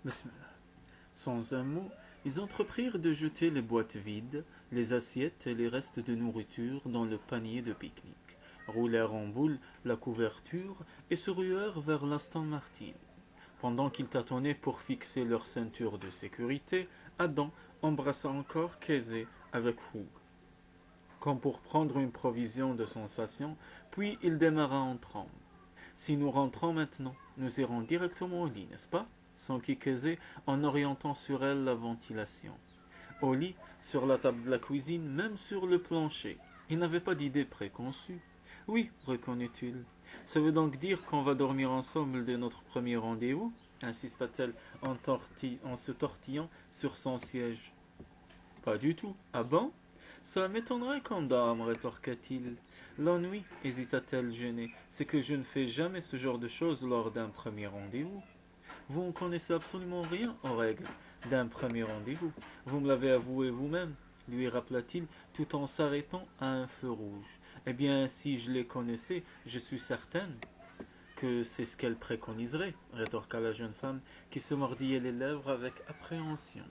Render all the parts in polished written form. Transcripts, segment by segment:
Bismillah. Sans un mot, ils entreprirent de jeter les boîtes vides, les assiettes et les restes de nourriture dans le panier de pique-nique, roulèrent en boule la couverture et se ruèrent vers l'Aston Martin. Pendant qu'ils tâtonnaient pour fixer leur ceinture de sécurité, Adam embrassa encore Kézé avec fougue, comme pour prendre une provision de sensation, puis il démarra en trombe. Si nous rentrons maintenant, nous irons directement au lit, n'est-ce pas? S'enquit Kézé en orientant sur elle la ventilation. Au lit, sur la table de la cuisine, même sur le plancher. Il n'avait pas d'idée préconçue. Oui, reconnut-il. Ça veut donc dire qu'on va dormir ensemble dès notre premier rendez-vous, insista-t-elle en se tortillant sur son siège. Pas du tout. Ah bon? Ça m'étonnerait qu'on dorme, rétorqua-t-il. L'ennui, hésita-t-elle gênée, c'est que je ne fais jamais ce genre de choses lors d'un premier rendez-vous. Vous ne connaissez absolument rien aux règles d'un premier rendez-vous. Vous me l'avez avoué vous-même, lui rappela-t-il, tout en s'arrêtant à un feu rouge. Eh bien, si je les connaissais, je suis certaine que c'est ce qu'elle préconiserait, rétorqua la jeune femme, qui se mordillait les lèvres avec appréhension.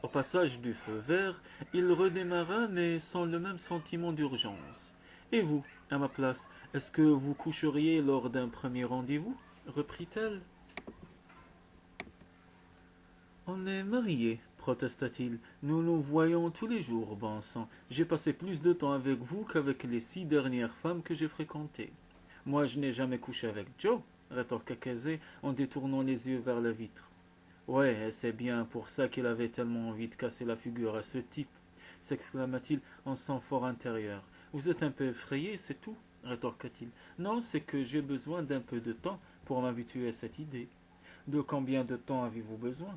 Au passage du feu vert, il redémarra, mais sans le même sentiment d'urgence. Et vous, à ma place, est-ce que vous coucheriez lors d'un premier rendez-vous? Reprit-elle. On est mariés, protesta-t-il. Nous nous voyons tous les jours, bon sang. J'ai passé plus de temps avec vous qu'avec les 6 dernières femmes que j'ai fréquentées. Moi, je n'ai jamais couché avec Joe, rétorqua Casey en détournant les yeux vers la vitre. Ouais, c'est bien pour ça qu'il avait tellement envie de casser la figure à ce type, s'exclama-t-il en son fort intérieur. Vous êtes un peu effrayé, c'est tout, rétorqua-t-il. Non, c'est que j'ai besoin d'un peu de temps pour m'habituer à cette idée. De combien de temps avez-vous besoin?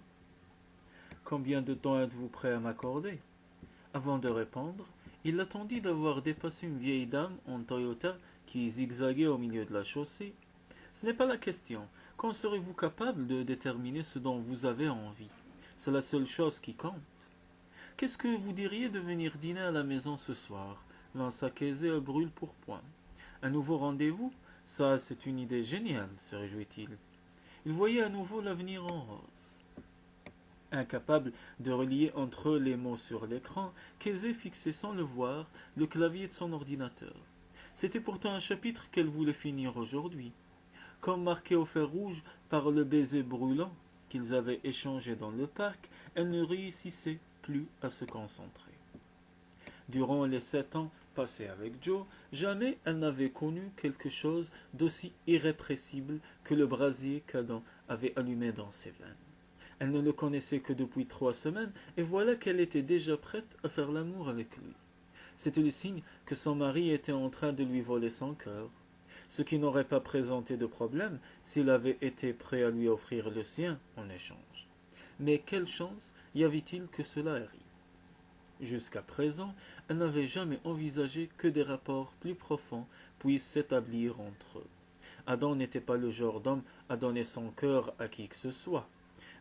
Combien de temps êtes-vous prêt à m'accorder? Avant de répondre, il attendit d'avoir dépassé une vieille dame en Toyota qui zigzaguait au milieu de la chaussée. Ce n'est pas la question. Quand serez-vous capable de déterminer ce dont vous avez envie? C'est la seule chose qui compte. Qu'est-ce que vous diriez de venir dîner à la maison ce soir? Lança Casey à brûle-pourpoint. Un nouveau rendez-vous? Ça, c'est une idée géniale, se réjouit-il. Il voyait à nouveau l'avenir en rose. Incapable de relier entre eux les mots sur l'écran, Casey fixait sans le voir le clavier de son ordinateur. C'était pourtant un chapitre qu'elle voulait finir aujourd'hui. Comme marquée au fer rouge par le baiser brûlant qu'ils avaient échangé dans le parc, elle ne réussissait plus à se concentrer. Durant les 7 ans passés avec Joe, jamais elle n'avait connu quelque chose d'aussi irrépressible que le brasier qu'Adam avait allumé dans ses veines. Elle ne le connaissait que depuis 3 semaines, et voilà qu'elle était déjà prête à faire l'amour avec lui. C'était le signe que son mari était en train de lui voler son cœur, ce qui n'aurait pas présenté de problème s'il avait été prêt à lui offrir le sien en échange. Mais quelle chance y avait-il que cela arrive? Jusqu'à présent, elle n'avait jamais envisagé que des rapports plus profonds puissent s'établir entre eux. Adam n'était pas le genre d'homme à donner son cœur à qui que ce soit.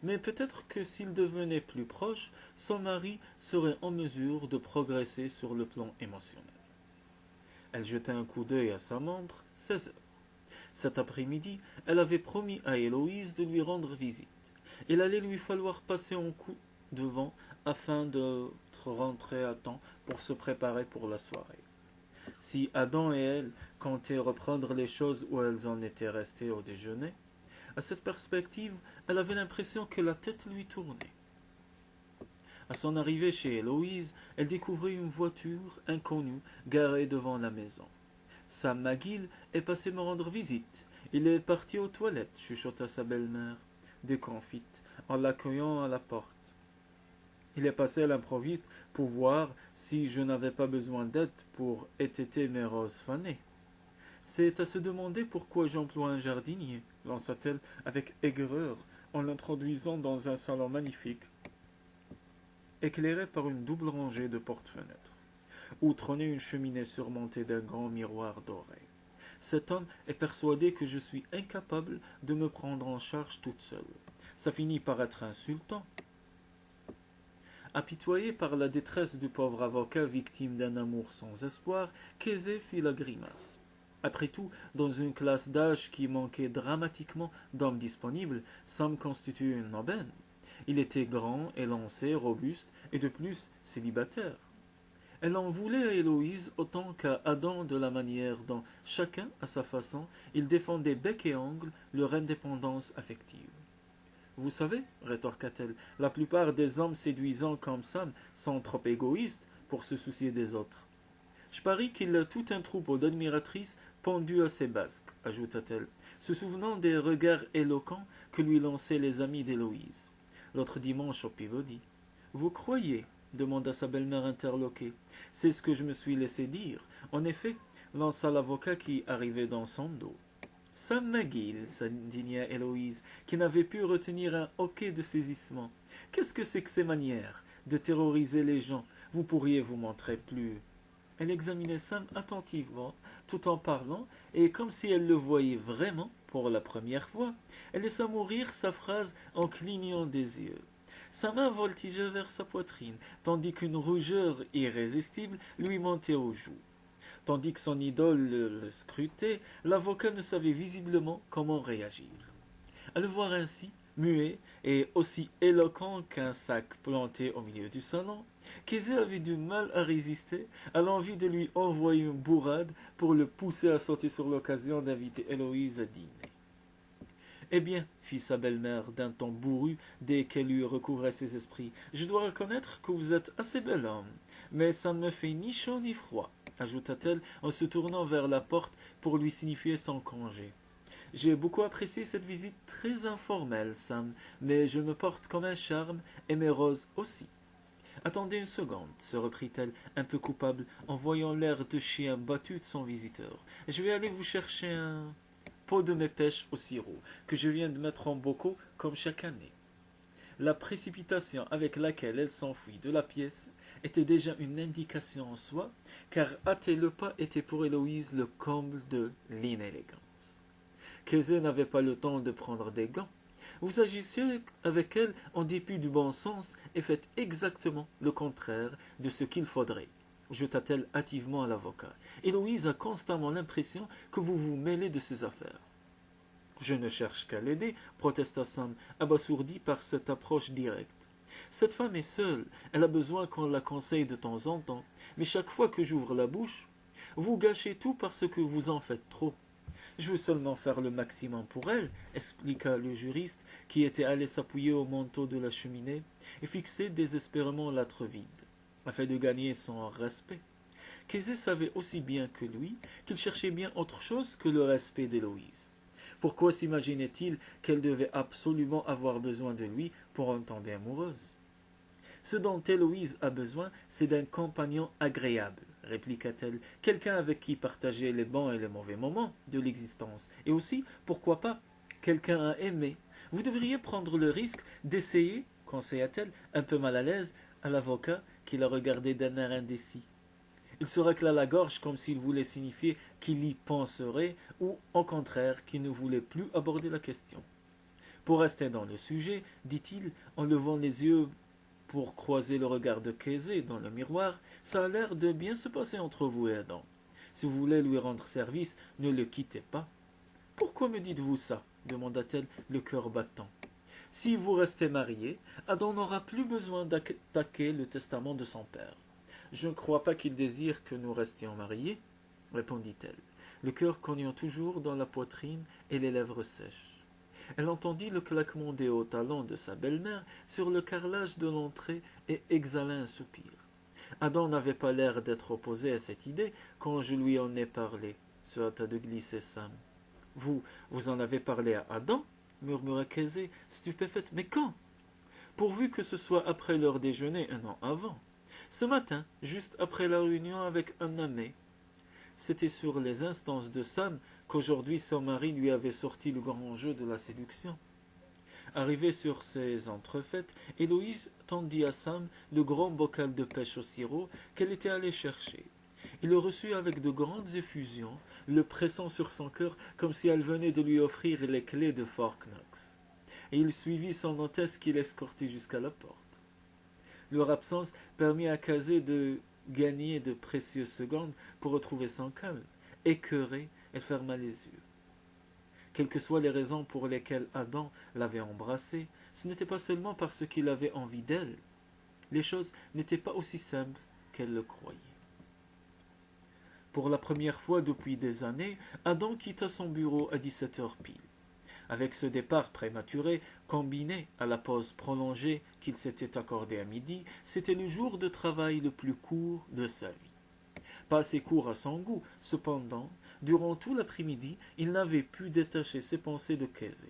Mais peut-être que s'ils devenaient plus proches, son mari serait en mesure de progresser sur le plan émotionnel. Elle jeta un coup d'œil à sa montre, 16 heures. Cet après-midi, elle avait promis à Héloïse de lui rendre visite. Il allait lui falloir passer un coup de vent afin d'être rentrée à temps pour se préparer pour la soirée. Si Adam et elle comptaient reprendre les choses où elles en étaient restées au déjeuner, à cette perspective, elle avait l'impression que la tête lui tournait. À son arrivée chez Héloïse, elle découvrit une voiture inconnue garée devant la maison. Sam McGill est passé me rendre visite. Il est parti aux toilettes, chuchota sa belle-mère, déconfite, en l'accueillant à la porte. Il est passé à l'improviste pour voir si je n'avais pas besoin d'aide pour étêter mes roses fanées. C'est à se demander pourquoi j'emploie un jardinier, lança-t-elle avec aigreur en l'introduisant dans un salon magnifique, éclairé par une double rangée de porte-fenêtres, où trônait une cheminée surmontée d'un grand miroir doré. Cet homme est persuadé que je suis incapable de me prendre en charge toute seule. Ça finit par être insultant. Apitoyé par la détresse du pauvre avocat victime d'un amour sans espoir, Casey fit la grimace. Après tout, dans une classe d'âge qui manquait dramatiquement d'hommes disponibles, Sam constitue une aubaine. Il était grand, élancé, robuste, et de plus célibataire. Elle en voulait à Héloïse autant qu'à Adam de la manière dont, chacun à sa façon, il défendait bec et ongle leur indépendance affective. Vous savez, rétorqua-t-elle, la plupart des hommes séduisants comme Sam sont trop égoïstes pour se soucier des autres. Je parie qu'il a tout un troupeau d'admiratrices pendues à ses basques, ajouta-t-elle, se souvenant des regards éloquents que lui lançaient les amis d'Héloïse. L'autre dimanche au Peabody. Vous croyez demanda sa belle-mère interloquée. C'est ce que je me suis laissé dire. En effet, lança l'avocat qui arrivait dans son dos. Sam McGill, s'indigna Héloïse, qui n'avait pu retenir un hoquet de saisissement. Qu'est-ce que c'est que ces manières de terroriser les gens? Vous pourriez vous montrer plus. Elle examinait Sam attentivement, tout en parlant, et comme si elle le voyait vraiment pour la première fois, elle laissa mourir sa phrase en clignant des yeux. Sa main voltigea vers sa poitrine, tandis qu'une rougeur irrésistible lui montait aux joues. Tandis que son idole le scrutait, l'avocat ne savait visiblement comment réagir. À le voir ainsi, muet et aussi éloquent qu'un sac planté au milieu du salon, Kézé avait du mal à résister à l'envie de lui envoyer une bourrade pour le pousser à sauter sur l'occasion d'inviter Héloïse à dîner. Eh bien, fit sa belle-mère d'un ton bourru dès qu'elle eut recouvré ses esprits, je dois reconnaître que vous êtes assez bel homme, mais ça ne me fait ni chaud ni froid, ajouta-t-elle en se tournant vers la porte pour lui signifier son congé. J'ai beaucoup apprécié cette visite très informelle, Sam, mais je me porte comme un charme, et mes roses aussi. Attendez une seconde, se reprit-elle, un peu coupable, en voyant l'air de chien battu de son visiteur. Je vais aller vous chercher un pot de mes pêches au sirop, que je viens de mettre en bocaux comme chaque année. La précipitation avec laquelle elle s'enfuit de la pièce était déjà une indication en soi, car hâter le pas était pour Héloïse le comble de l'inélégance. Kézé n'avait pas le temps de prendre des gants. Vous agissez avec elle en dépit du bon sens et faites exactement le contraire de ce qu'il faudrait, jeta-t-elle hâtivement à l'avocat. Héloïse a constamment l'impression que vous vous mêlez de ses affaires. Je ne cherche qu'à l'aider, protesta Sam, abasourdi par cette approche directe. Cette femme est seule, elle a besoin qu'on la conseille de temps en temps, mais chaque fois que j'ouvre la bouche, vous gâchez tout parce que vous en faites trop. Je veux seulement faire le maximum pour elle, expliqua le juriste, qui était allé s'appuyer au manteau de la cheminée et fixer désespérément l'âtre vide, afin de gagner son respect. Kézé savait aussi bien que lui qu'il cherchait bien autre chose que le respect d'Héloïse. Pourquoi s'imaginait-il qu'elle devait absolument avoir besoin de lui pour en tomber amoureuse? Ce dont Héloïse a besoin, c'est d'un compagnon agréable, répliqua-t-elle, quelqu'un avec qui partager les bons et les mauvais moments de l'existence, et aussi, pourquoi pas, quelqu'un à aimer. Vous devriez prendre le risque d'essayer, conseilla-t-elle, un peu mal à l'aise, à l'avocat qui la regardait d'un air indécis. Il se racla la gorge comme s'il voulait signifier qu'il y penserait, ou, au contraire, qu'il ne voulait plus aborder la question. Pour rester dans le sujet, dit-il, en levant les yeux pour croiser le regard de Kézé dans le miroir, ça a l'air de bien se passer entre vous et Adam. Si vous voulez lui rendre service, ne le quittez pas. Pourquoi me dites-vous ça demanda-t-elle, le cœur battant. Si vous restez mariés, Adam n'aura plus besoin d'attaquer le testament de son père. Je ne crois pas qu'il désire que nous restions mariés, répondit-elle, le cœur cognant toujours dans la poitrine et les lèvres sèches. Elle entendit le claquement des hauts talons de sa belle-mère sur le carrelage de l'entrée et exhala un soupir. Adam n'avait pas l'air d'être opposé à cette idée quand je lui en ai parlé, se hâta de glisser Sam. Vous en avez parlé à Adam murmura Kézé, stupéfaite. Mais quand? Pourvu que ce soit après leur déjeuner un an avant. Ce matin, juste après la réunion avec un nommé. C'était sur les instances de Sam qu'aujourd'hui son mari lui avait sorti le grand jeu de la séduction. Arrivée sur ces entrefaites, Héloïse tendit à Sam le grand bocal de pêche au sirop qu'elle était allée chercher. Il le reçut avec de grandes effusions, le pressant sur son cœur comme si elle venait de lui offrir les clés de Fort Knox. Et il suivit son hôtesse qui l'escortait jusqu'à la porte. Leur absence permit à Kézé de gagner de précieuses secondes pour retrouver son calme. Écœuré, Elle ferma les yeux. Quelles que soient les raisons pour lesquelles Adam l'avait embrassée, ce n'était pas seulement parce qu'il avait envie d'elle. Les choses n'étaient pas aussi simples qu'elle le croyait. Pour la première fois depuis des années, Adam quitta son bureau à 17 heures pile. Avec ce départ prématuré, combiné à la pause prolongée qu'il s'était accordée à midi, c'était le jour de travail le plus court de sa vie. Pas assez court à son goût, cependant, durant tout l'après-midi, il n'avait pu détacher ses pensées de Kesey.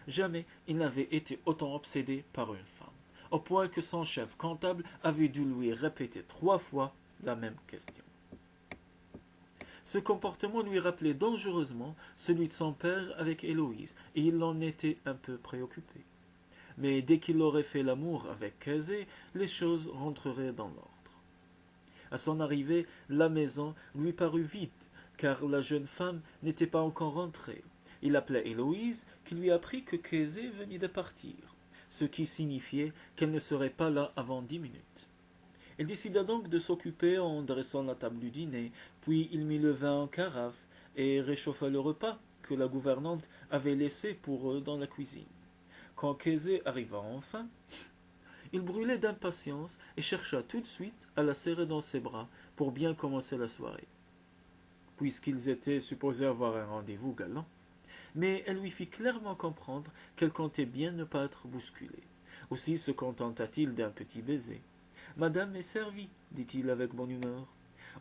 Jamais il n'avait été autant obsédé par une femme, au point que son chef comptable avait dû lui répéter 3 fois la même question. Ce comportement lui rappelait dangereusement celui de son père avec Héloïse, et il en était un peu préoccupé. Mais dès qu'il aurait fait l'amour avec Kesey, les choses rentreraient dans l'ordre. À son arrivée, la maison lui parut vide, car la jeune femme n'était pas encore rentrée. Il appela Héloïse, qui lui apprit que Kesey venait de partir, ce qui signifiait qu'elle ne serait pas là avant 10 minutes. Il décida donc de s'occuper en dressant la table du dîner, puis il mit le vin en carafe et réchauffa le repas que la gouvernante avait laissé pour eux dans la cuisine. Quand Kesey arriva enfin, il brûlait d'impatience et chercha tout de suite à la serrer dans ses bras pour bien commencer la soirée, puisqu'ils étaient supposés avoir un rendez-vous galant. Mais elle lui fit clairement comprendre qu'elle comptait bien ne pas être bousculée. Aussi se contenta-t-il d'un petit baiser. « Madame est servie, dit-il avec bonne humeur.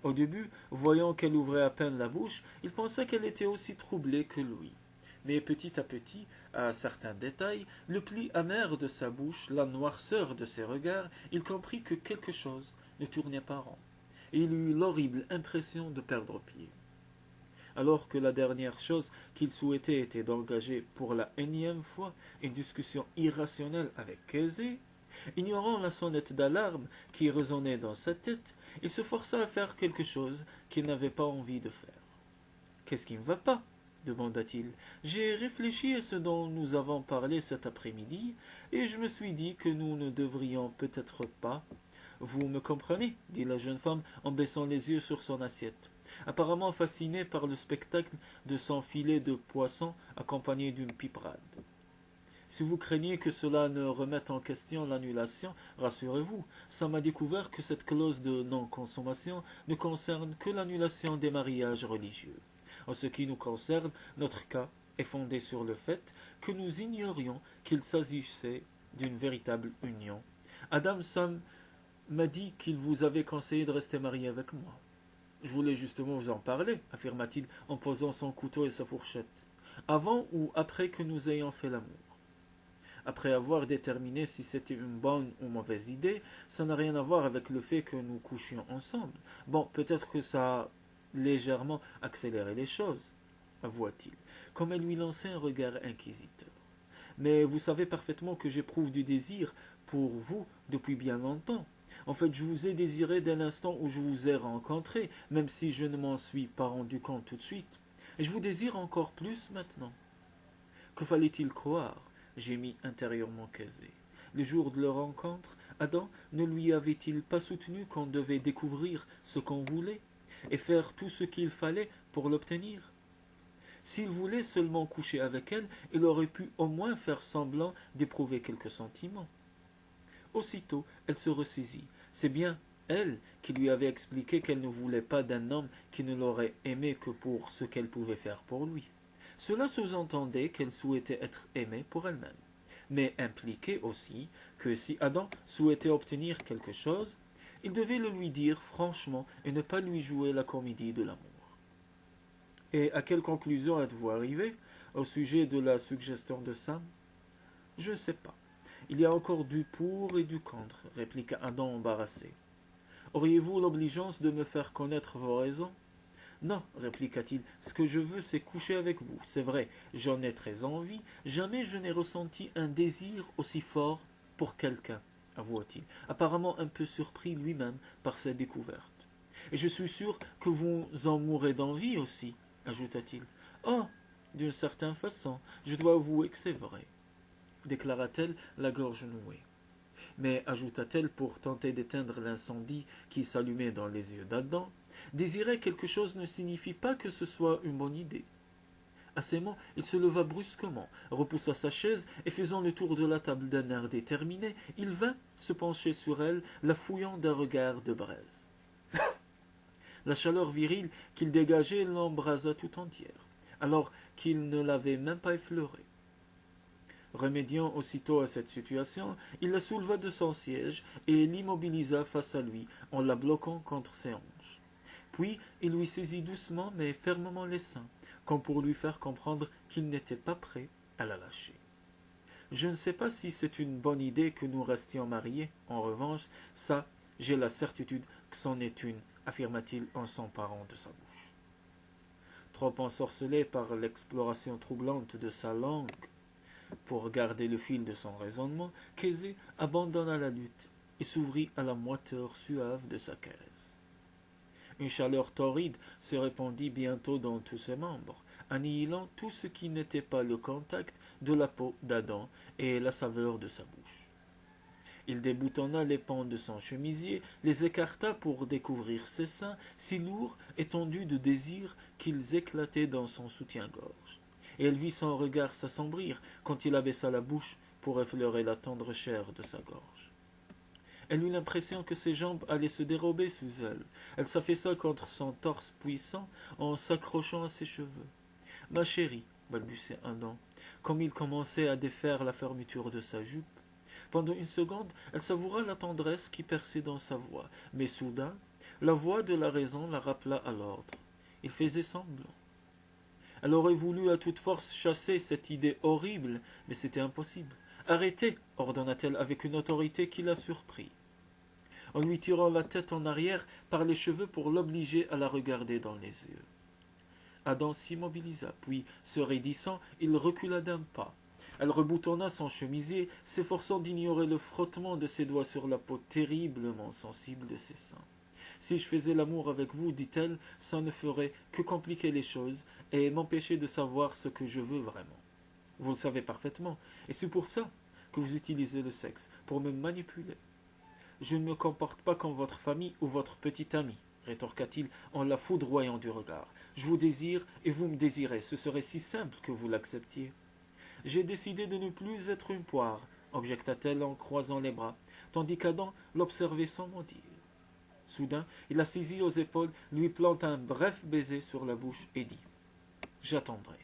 Au début, voyant qu'elle ouvrait à peine la bouche, il pensa qu'elle était aussi troublée que lui. Mais petit à petit, à certains détails, le pli amer de sa bouche, la noirceur de ses regards, il comprit que quelque chose ne tournait pas rond, et il eut l'horrible impression de perdre pied. Alors que la dernière chose qu'il souhaitait était d'engager pour la énième fois une discussion irrationnelle avec Kesey, ignorant la sonnette d'alarme qui résonnait dans sa tête, il se força à faire quelque chose qu'il n'avait pas envie de faire. « Qu'est-ce qui ne va pas ?» demanda-t-il. « J'ai réfléchi à ce dont nous avons parlé cet après-midi, et je me suis dit que nous ne devrions peut-être pas. »« Vous me comprenez ?» dit la jeune femme en baissant les yeux sur son assiette, apparemment fascinée par le spectacle de son filet de poisson accompagné d'une piperade. Si vous craignez que cela ne remette en question l'annulation, rassurez-vous, ça m'a découvert que cette clause de non-consommation ne concerne que l'annulation des mariages religieux. En ce qui nous concerne, notre cas est fondé sur le fait que nous ignorions qu'il s'agissait d'une véritable union. Adam Sam m'a dit qu'il vous avait conseillé de rester marié avec moi. Je voulais justement vous en parler, affirma-t-il en posant son couteau et sa fourchette. Avant ou après que nous ayons fait l'amour. Après avoir déterminé si c'était une bonne ou mauvaise idée, ça n'a rien à voir avec le fait que nous couchions ensemble. Bon, peut-être que ça a légèrement accéléré les choses, avoua-t-il, comme elle lui lançait un regard inquisiteur. Mais vous savez parfaitement que j'éprouve du désir pour vous depuis bien longtemps. En fait, je vous ai désiré dès l'instant où je vous ai rencontré, même si je ne m'en suis pas rendu compte tout de suite. Et je vous désire encore plus maintenant. Que fallait-il croire? Gémit intérieurement Kesey. Le jour de leur rencontre, Adam ne lui avait-il pas soutenu qu'on devait découvrir ce qu'on voulait et faire tout ce qu'il fallait pour l'obtenir? S'il voulait seulement coucher avec elle, il aurait pu au moins faire semblant d'éprouver quelques sentiments. Aussitôt, elle se ressaisit. C'est bien elle qui lui avait expliqué qu'elle ne voulait pas d'un homme qui ne l'aurait aimé que pour ce qu'elle pouvait faire pour lui. Cela sous-entendait qu'elle souhaitait être aimée pour elle-même, mais impliquait aussi que si Adam souhaitait obtenir quelque chose, il devait le lui dire franchement et ne pas lui jouer la comédie de l'amour. Et à quelle conclusion êtes-vous arrivé au sujet de la suggestion de Sam? Je ne sais pas. Il y a encore du pour et du contre, répliqua Adam embarrassé. Auriez-vous l'obligeance de me faire connaître vos raisons? Non, répliqua-t-il, ce que je veux, c'est coucher avec vous. C'est vrai, j'en ai très envie. Jamais je n'ai ressenti un désir aussi fort pour quelqu'un, avoua-t-il, apparemment un peu surpris lui-même par sa découverte. Et je suis sûr que vous en mourrez d'envie aussi, ajouta-t-il. Oh, d'une certaine façon, je dois avouer que c'est vrai, déclara-t-elle, la gorge nouée. Mais, ajouta-t-elle pour tenter d'éteindre l'incendie qui s'allumait dans les yeux d'Adam, Désirer quelque chose ne signifie pas que ce soit une bonne idée. À ces mots, il se leva brusquement, repoussa sa chaise et faisant le tour de la table d'un air déterminé, il vint se pencher sur elle, la fouillant d'un regard de braise. La chaleur virile qu'il dégageait l'embrasa tout entière, alors qu'il ne l'avait même pas effleurée. Remédiant aussitôt à cette situation, il la souleva de son siège et l'immobilisa face à lui en la bloquant contre ses hanches. Puis il lui saisit doucement mais fermement les seins, comme pour lui faire comprendre qu'il n'était pas prêt à la lâcher. Je ne sais pas si c'est une bonne idée que nous restions mariés. En revanche, ça, j'ai la certitude que c'en est une, affirma-t-il en s'emparant de sa bouche. Trop ensorcelé par l'exploration troublante de sa langue, pour garder le fil de son raisonnement, Kesey abandonna la lutte et s'ouvrit à la moiteur suave de sa caresse. Une chaleur torride se répandit bientôt dans tous ses membres, annihilant tout ce qui n'était pas le contact de la peau d'Adam et la saveur de sa bouche. Il déboutonna les pans de son chemisier, les écarta pour découvrir ses seins si lourds et tendus de désir qu'ils éclataient dans son soutien-gorge. Et elle vit son regard s'assombrir quand il abaissa la bouche pour effleurer la tendre chair de sa gorge. Elle eut l'impression que ses jambes allaient se dérober sous elle. Elle s'affaissa contre son torse puissant en s'accrochant à ses cheveux. « Ma chérie, balbutia Adam, comme il commençait à défaire la fermeture de sa jupe. Pendant une seconde, elle savoura la tendresse qui perçait dans sa voix, mais soudain, la voix de la raison la rappela à l'ordre. Il faisait semblant. Elle aurait voulu à toute force chasser cette idée horrible, mais c'était impossible. Arrêtez, ordonna-t-elle avec une autorité qui la surprit, en lui tirant la tête en arrière par les cheveux pour l'obliger à la regarder dans les yeux. Adam s'immobilisa, puis, se raidissant, il recula d'un pas. Elle reboutonna son chemisier, s'efforçant d'ignorer le frottement de ses doigts sur la peau terriblement sensible de ses seins. Si je faisais l'amour avec vous, dit-elle, ça ne ferait que compliquer les choses et m'empêcher de savoir ce que je veux vraiment. Vous le savez parfaitement, et c'est pour ça que vous utilisez le sexe, pour me manipuler. Je ne me comporte pas comme votre famille ou votre petit ami, rétorqua-t-il en la foudroyant du regard. Je vous désire et vous me désirez, ce serait si simple que vous l'acceptiez. J'ai décidé de ne plus être une poire, objecta-t-elle en croisant les bras, tandis qu'Adam l'observait sans mot dire. Soudain, il la saisit aux épaules, lui planta un bref baiser sur la bouche et dit « J'attendrai. »